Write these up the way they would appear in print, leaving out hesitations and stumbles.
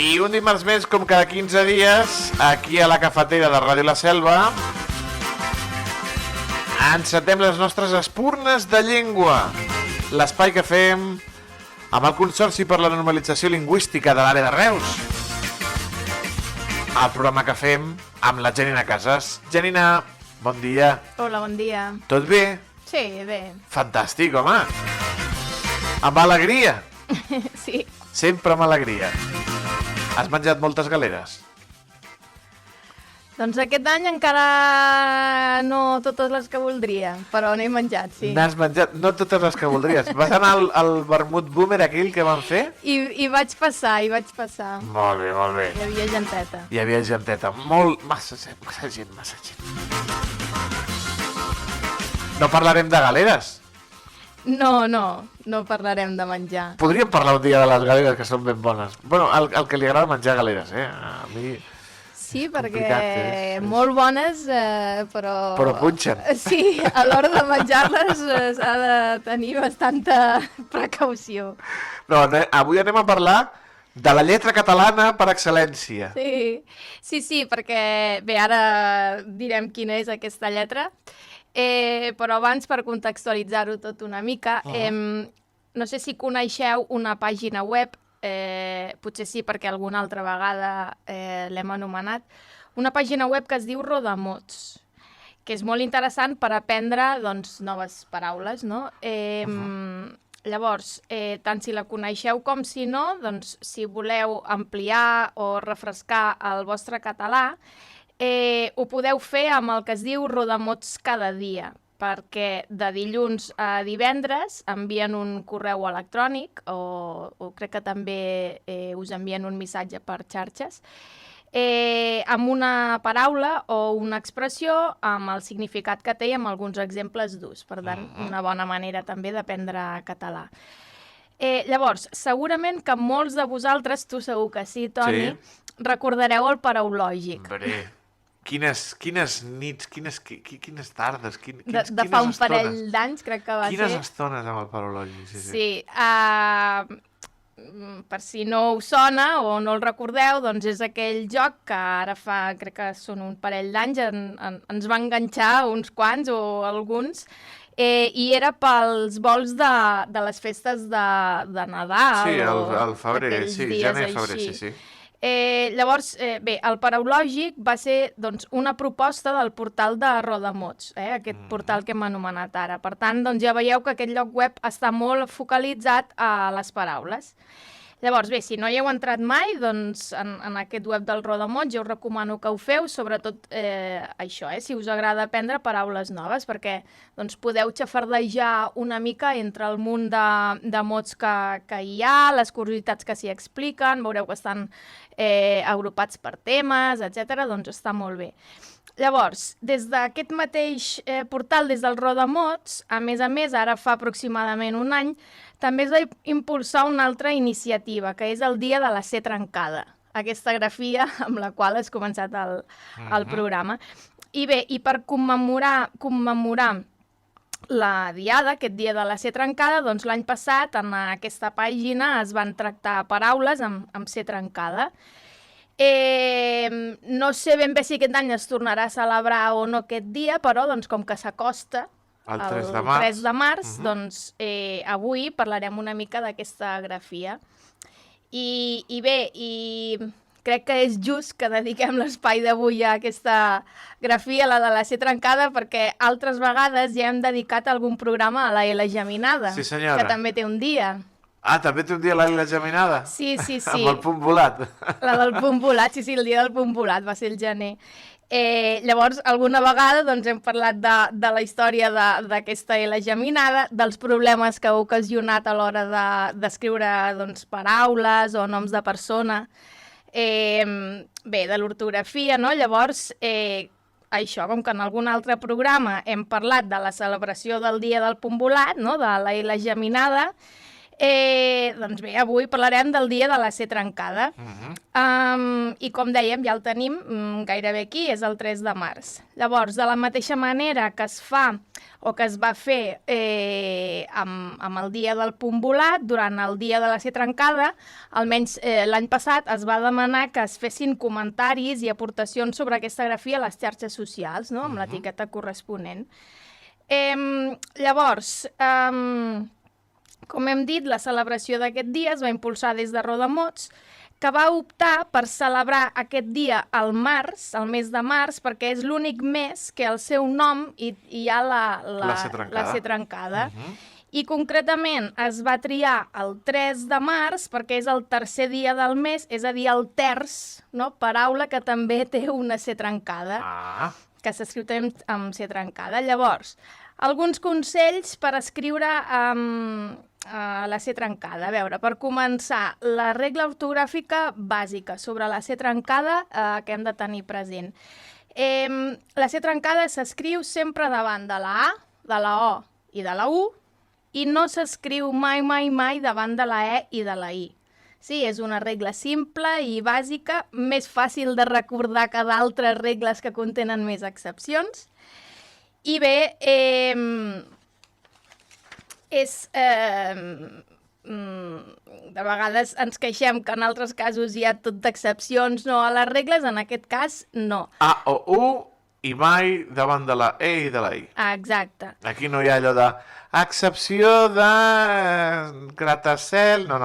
I un dimarts més, com cada 15 dies, aquí a la cafetera de Ràdio La Selva, encetem les nostres espurnes de llengua. L'espai que fem amb el Consorci per la Normalització Lingüística de l'àrea de Reus. El programa que fem amb la Janina Casas. Janina, bon dia. Hola, bon dia. Tot bé? Sí, bé. Fantàstic, home. Amb alegria. Sí. Sempre amb alegria. Has menjat moltes galeres? Doncs aquest any encara no totes les que voldria, però n'he menjat, sí. N'has menjat? No totes les que voldries. Vas anar al vermut boomer aquell que van fer? I vaig passar. Molt bé, molt bé. Hi havia genteta. Hi havia genteta. Massa gent. No parlarem de galeres? No parlarem de menjar. Podríem parlar un dia de les galeres, que són ben bones. Bueno, el que li agrada menjar galeres, A mi... Sí, perquè molt bones, però... Però punxen. Sí, a l'hora de menjar-les s'ha de tenir bastanta precaució. No, avui anem a parlar de la lletra catalana per excel·lència. Sí, perquè bé, ara direm quina és aquesta lletra, però abans, per contextualitzar-ho tot una mica, no sé si coneixeu una pàgina web, potser sí perquè alguna altra vegada l'hem anomenat, una pàgina web que es diu Rodamots, que és molt interessant per aprendre doncs, noves paraules, no? Llavors, tant si la coneixeu com si no, doncs si voleu ampliar o refrescar el vostre català, ho podeu fer amb el que es diu Rodamots cada dia, perquè de dilluns a divendres envien un correu electrònic o crec que també us envien un missatge per xarxes, amb una paraula o una expressió amb el significat que té i amb alguns exemples d'ús. Per tant, una bona manera també d'aprendre català. Llavors, segurament que molts de vosaltres, tu segur que sí, Toni, recordareu el paraulògic. Quines nits, quines tardes, de fa un parell d'anys, crec que va ser. Quines estones amb el paraulògic, sí. Per si no us sona o no el recordeu, doncs és aquell joc que ara fa, crec que són un parell d'anys, ens va enganxar uns quants o alguns, i era pels vols de les festes de Nadal. Sí, al febrer, sí, gener-febrer, sí. Llavors, bé, el paraulògic va ser doncs, una proposta del portal de Rodamots, aquest portal que hem anomenat ara. Per tant, doncs, ja veieu que aquest lloc web està molt focalitzat a les paraules. Llavors, bé, si no hi heu entrat mai, doncs, en aquest web del Rodamots, jo us recomano que ho feu, sobretot això, si us agrada aprendre paraules noves, perquè doncs, podeu xafardejar una mica entre el munt de mots que hi ha, les curiositats que s'hi expliquen, veureu que estan agrupats per temes, etc. Doncs està molt bé. Llavors, des d'aquest mateix portal, des del Rodamots, a més, ara fa aproximadament un any, també es va impulsar una altra iniciativa, que és el Dia de la C trencada, aquesta grafia amb la qual has començat el programa. I bé, i per commemorar la diada, aquest Dia de la C trencada, doncs l'any passat en aquesta pàgina es van tractar paraules amb C trencada. No sé ben bé si aquest any es tornarà a celebrar o no aquest dia, però doncs, com que s'acosta el 3 de març, doncs avui parlarem una mica d'aquesta grafia. I bé, crec que és just que dediquem l'espai d'avui a aquesta grafia, la de la C trencada, perquè altres vegades ja hem dedicat algun programa a la L geminada, sí, senyora, que també té un dia. Ah, també té un dia la L geminada? Sí. Amb el punt volat. La del punt volat, sí, el dia del punt volat, va ser el gener. Llavors, alguna vegada doncs, hem parlat de la història d'aquesta L geminada, dels problemes que ha ocasionat a l'hora d'escriure doncs, paraules o noms de persona, bé, de l'ortografia, no? Llavors, això, com que en algun altre programa hem parlat de la celebració del dia del punt volat, no? De la L geminada, Doncs bé, avui parlarem del dia de la C trencada. I com dèiem, ja el tenim gairebé aquí, és el 3 de març. Llavors, de la mateixa manera que es fa o que es va fer amb el dia del punt volat, durant el dia de la C trencada, almenys l'any passat es va demanar que es fessin comentaris i aportacions sobre aquesta grafia a les xarxes socials, no? Amb l'etiqueta corresponent. Llavors, com hem dit, la celebració d'aquest dia es va impulsar des de Rodamots, que va optar per celebrar aquest dia al març, al mes de març, perquè és l'únic mes que el seu nom hi ha la C trencada. I concretament es va triar el 3 de març perquè és el tercer dia del mes, és a dir, el terç, no? Paraula que també té una C trencada, que s'escriu també amb C trencada. Llavors, alguns consells per escriure la C trencada. A veure, per començar, la regla ortogràfica bàsica sobre la C trencada que hem de tenir present. La C trencada s'escriu sempre davant de la A, de la O i de la U, i no s'escriu mai, mai, mai davant de la E i de la I. Sí, és una regla simple i bàsica, més fàcil de recordar que d'altres regles que contenen més excepcions. I bé, de vegades ens queixem que en altres casos hi ha tot d'excepcions no a les regles, en aquest cas no. A o U i mai davant de la E i de la I. Exacte. Aquí no hi ha allò de excepció de gratacel, no.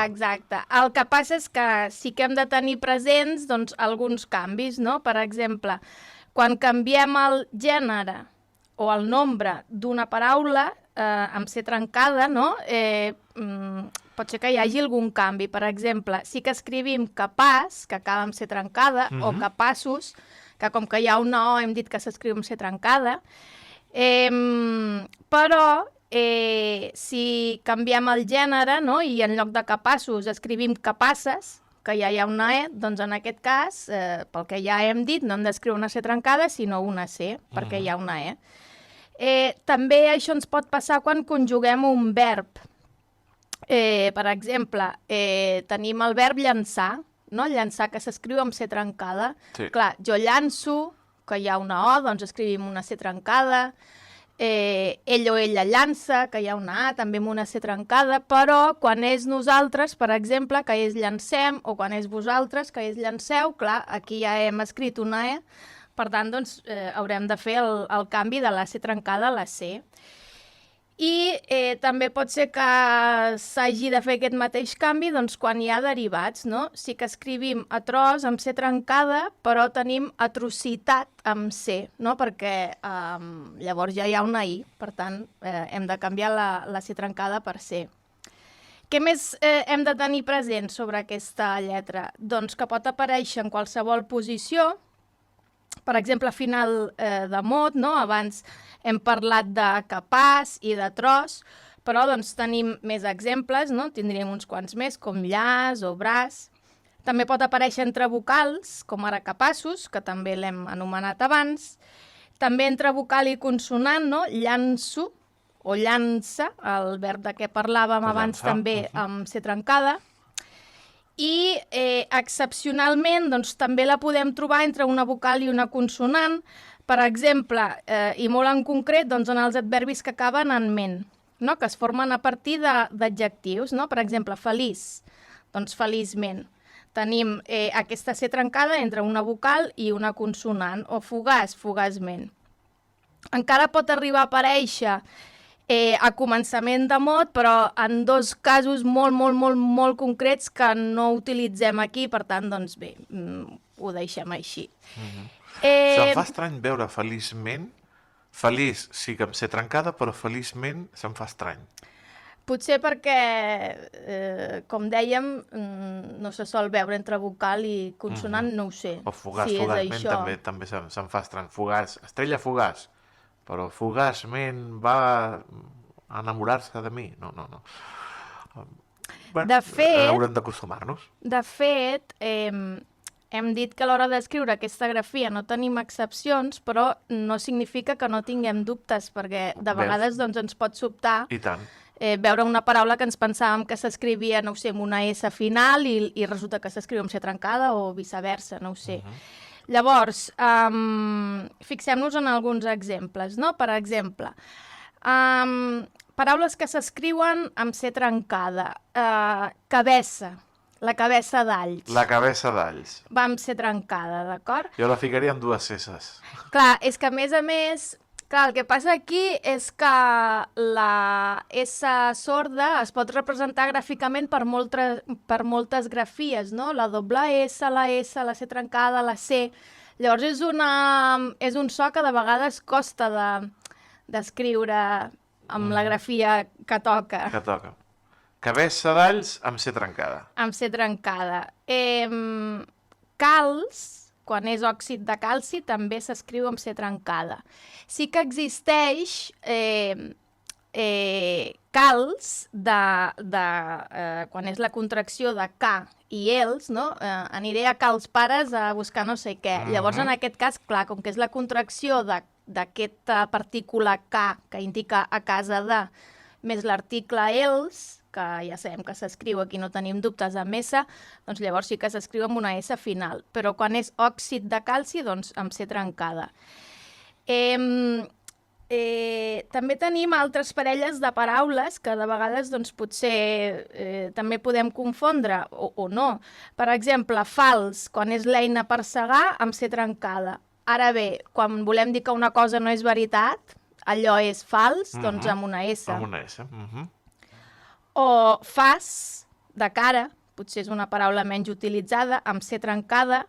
Exacte. El que passa és que sí que hem de tenir presents doncs, alguns canvis, no? Per exemple, quan canviem el gènere o el nombre d'una paraula amb C trencada, no? Pot ser que hi hagi algun canvi. Per exemple, sí que escrivim capaç, que acaba amb C trencada, o capaços, que com que hi ha una O hem dit que s'escriu amb C trencada, però si canviem el gènere, no? I en lloc de capaços escrivim capaces, que ja hi ha una E, doncs en aquest cas, pel que ja hem dit, no hem d'escriure una C trencada, sinó una C, perquè hi ha una E. També això ens pot passar quan conjuguem un verb. Per exemple, tenim el verb llançar, no? Llançar, que s'escriu amb C trencada. Sí. Clar, jo llanço, que hi ha una O, doncs escrivim una C trencada. Ell o ella llança, que hi ha una A, també amb una C trencada, però quan és nosaltres, per exemple, que és llancem, o quan és vosaltres, que és llanceu, clar, aquí ja hem escrit una E, per tant, doncs, haurem de fer el canvi de la C trencada a la C. I també pot ser que s'hagi de fer aquest mateix canvi doncs, quan hi ha derivats, no? Sí que escrivim atros amb C trencada, però tenim atrocitat amb C, no? Perquè llavors ja hi ha una I, per tant, hem de canviar la C trencada per C. Què més hem de tenir present sobre aquesta lletra? Doncs que pot aparèixer en qualsevol posició, per exemple, a final de mot, no? Abans hem parlat de capaç i de tros, però doncs, tenim més exemples, no? Tindríem uns quants més, com llaç o braç. També pot aparèixer entre vocals, com ara capaços, que també l'hem anomenat abans. També entre vocal i consonant, no? Llanço o llança, el verb de què parlàvem abans també amb C trencada. I excepcionalment doncs, també la podem trobar entre una vocal i una consonant, per exemple, i molt en concret, doncs, en els adverbis que acaben en ment, no? Que es formen a partir d'adjectius, no? Per exemple, feliç, doncs feliçment. Tenim aquesta C trencada entre una vocal i una consonant, o fugaç, fugaçment. Encara pot arribar a aparèixer a començament de mot, però en dos casos molt concrets que no utilitzem aquí, per tant, doncs bé, ho deixem així. Se'm fa estrany veure feliçment, feliç sí que em sé trencada, però feliçment se'm fa estrany. Potser perquè, com dèiem, no se sol veure entre vocal i consonant, no ho sé. O fugaç, si fugaçment també se'm fa estrany. Fugaç, estrella fugaç, però fugaçment va enamorar-se de mi. No. Bueno, de fet, haurem d'acostumar-nos. De fet, hem dit que a l'hora d'escriure aquesta grafia no tenim excepcions, però no significa que no tinguem dubtes, perquè de vegades doncs, ens pot sobtar I tant. veure una paraula que ens pensàvem que s'escrivia, no ho sé, amb una S final i resulta que s'escriu amb C trencada o viceversa, no ho sé. Llavors, fixem-nos en alguns exemples, no? Per exemple, paraules que s'escriuen amb C trencada. Cabeça, la cabeça d'alls. La cabeça d'alls. Va amb C trencada, d'acord? Jo la ficaria amb dues S's. Clar, és que a més, clar, el que passa aquí és que la S sorda es pot representar gràficament per moltes grafies, no? La doble S, la la C trencada, la C. Llavors és un so que de vegades costa d'escriure amb la grafia que toca. Que toca. Cabeça d'alls amb C trencada. Amb C trencada. Calç, quan és òxid de calci, també s'escriu amb C trencada. Sí que existeix calç quan és la contracció de K i els, no? Aniré a cals pares a buscar no sé què. Llavors, en aquest cas, clar, com que és la contracció d'aquesta partícula K, que indica a casa de, més l'article els, que ja sabem que s'escriu, aquí no tenim dubtes amb S, doncs llavors sí que s'escriu amb una S final. Però quan és òxid de calci, doncs amb C trencada. També tenim altres parelles de paraules que de vegades doncs, potser també podem confondre o no. Per exemple, fals, quan és l'eina per segar, amb C trencada. Ara bé, quan volem dir que una cosa no és veritat, allò és fals, doncs amb una S. Amb una S. O fas, de cara, potser és una paraula menys utilitzada, amb C trencada,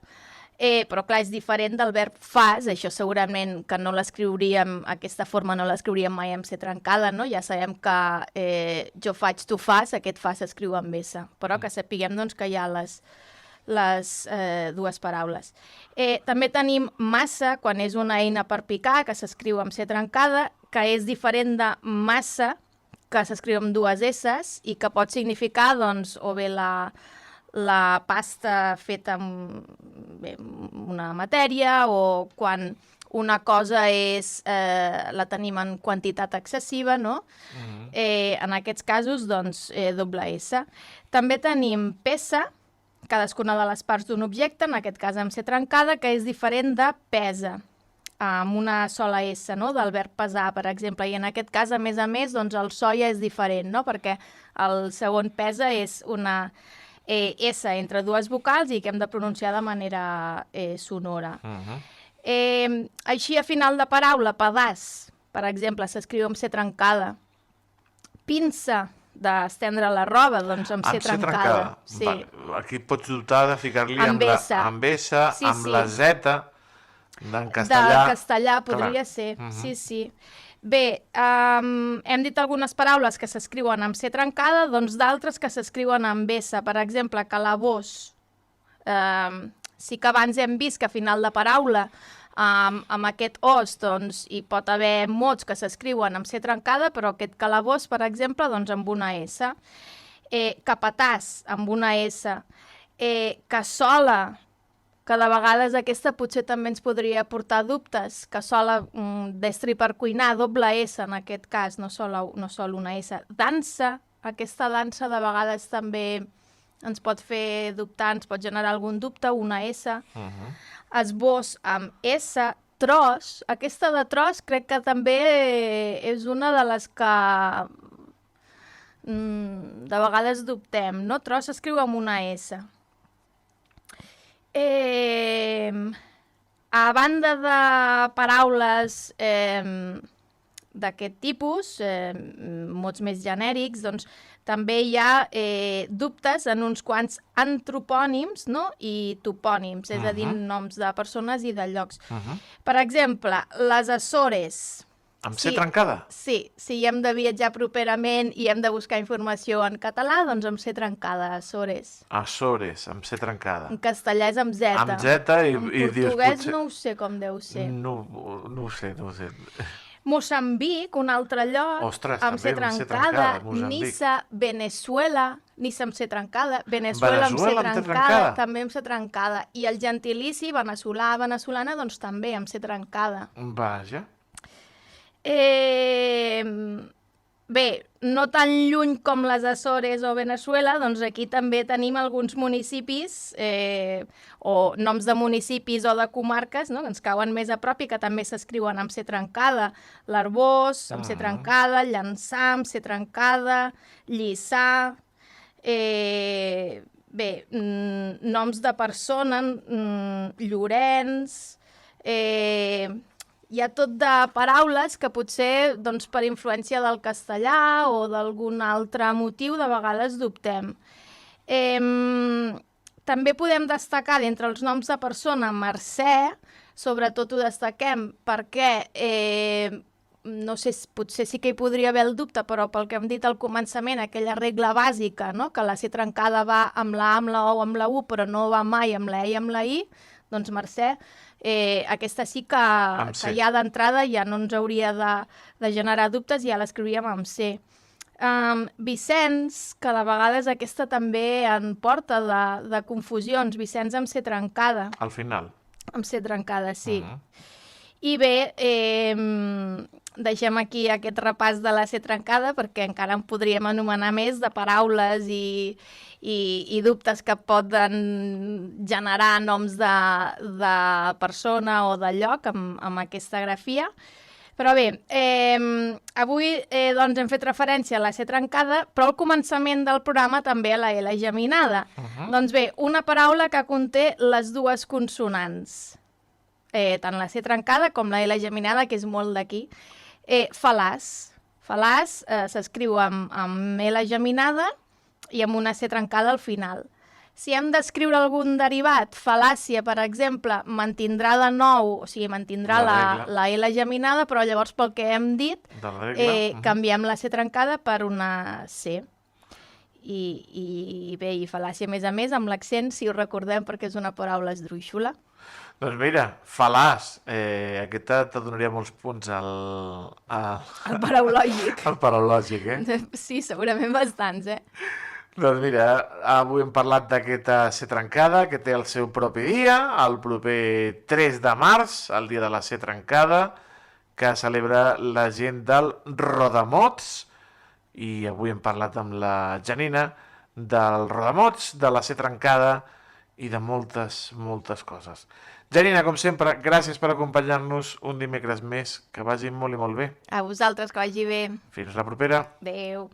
però clar, és diferent del verb fas, això segurament que no l'escriuríem, aquesta forma no l'escriuríem mai amb C trencada, no? Ja sabem que jo faig, tu fas, aquest fas s'escriu amb S, però que sapiguem doncs, que hi ha les dues paraules. També tenim massa, quan és una eina per picar, que s'escriu amb C trencada, que és diferent de massa, que s'escriu amb dues S's i que pot significar, doncs, o bé la pasta feta amb una matèria o quan una cosa la tenim en quantitat excessiva, no? En aquests casos, doncs, doble S. També tenim peça, cadascuna de les parts d'un objecte, en aquest cas amb C trencada, que és diferent de pesa, amb una sola S, no? Del verb pesar, per exemple. I en aquest cas, a més, doncs, el so ja és diferent, no? Perquè el segon pesa és una S entre dues vocals i que hem de pronunciar de manera sonora. Així, a final de paraula, pedaç, per exemple, s'escriu amb C trencada. Pinça, d'estendre la roba, doncs amb C trencada. Sí. Aquí pots dubtar de ficar-li amb S, amb la Z, d'en castellà. De castellà podria ser, sí. Bé, hem dit algunes paraules que s'escriuen amb C trencada, doncs d'altres que s'escriuen amb S. Per exemple, calabós. Sí que abans hem vist que a final de paraula, amb aquest os, doncs, hi pot haver mots que s'escriuen amb C trencada, però aquest calabós, per exemple, doncs amb una S. Capatàs, amb una S. Cassola, que de vegades aquesta potser també ens podria portar dubtes, cassola d'estri per cuinar, doble S en aquest cas, no sol una S. Dansa, aquesta dansa de vegades també ens pot fer dubtar, ens pot generar algun dubte, una S. Esbós amb S. Tros, aquesta de tros crec que també és una de les que de vegades dubtem, no? Tros s'escriu amb una S. A banda de paraules d'aquest tipus, mots més genèrics, doncs també hi ha dubtes en uns quants antropònims, no? I topònims, és a dir, noms de persones i de llocs. Per exemple, les Açores. Amb C trencada? Sí, si hem de viatjar properament i hem de buscar informació en català, doncs amb C trencada, Açores. Açores, amb C trencada. En castellà és amb Z. Amb Z i dius... En portuguès no ho sé com deu ser. No ho sé. Moçambic, un altre lloc, amb C trencada. Niça, Veneçuela, Niça amb C trencada. Veneçuela amb C trencada, també amb C trencada. I el gentilici, veneçolà, veneçolana, doncs també amb C trencada. Vaja. bé, no tan lluny com les Açores o Veneçuela, doncs aquí també tenim alguns municipis o noms de municipis o de comarques, no?, que ens cauen més a prop i que també s'escriuen amb C trencada. L'Arboç, amb C trencada, Llançà, amb C trencada, Lliçà... Bé, noms de persona, Llorenç... Hi ha tot de paraules que potser, doncs, per influència del castellà o d'algun altre motiu, de vegades dubtem. També podem destacar, d'entre els noms de persona, Mercè, sobretot ho destaquem perquè, no sé, potser sí que hi podria haver el dubte, però pel que hem dit al començament, aquella regla bàsica, no?, que la C trencada va amb la A, amb la O, amb la U, però no va mai amb la E i amb la I, doncs Mercè, aquesta sí que ja d'entrada ja no ens hauria de generar dubtes, ja l'escriuríem amb C. Vicenç, que de vegades aquesta també en porta de confusions, Vicenç amb C trencada. Al final. Amb C trencada, sí. I bé, deixem aquí aquest repàs de la C trencada perquè encara en podríem anomenar més de paraules i dubtes que poden generar noms de persona o de lloc amb aquesta grafia. Però bé, avui doncs hem fet referència a la C trencada, però al començament del programa també a la L geminada. Doncs bé, una paraula que conté les dues consonants, tant la C trencada com la L geminada, que és molt d'aquí. Fal·laç. Fal·laç s'escriu amb L geminada i amb una C trencada al final. Si hem d'escriure algun derivat, fal·làcia, per exemple, mantindrà de nou, o sigui, mantindrà la L geminada, però llavors pel que hem dit, canviem la C trencada per una C. I bé, i fal·làcia, a més, amb l'accent, si ho recordem, perquè és una paraula esdrúixola. Doncs mira, fal·laç, aquesta te donaria molts punts al paraulògic. Al paraulògic, Sí, segurament bastants, Doncs mira, avui hem parlat d'aquesta C trencada, que té el seu propi dia, el proper 3 de març, el dia de la C trencada, que celebra la gent del Rodamots, i avui hem parlat amb la Janina del Rodamots, de la C trencada i de moltes, moltes coses. Janina, com sempre, gràcies per acompanyar-nos un dimecres més. Que vagi molt i molt bé. A vosaltres, que vagi bé. Fins la propera. Adéu.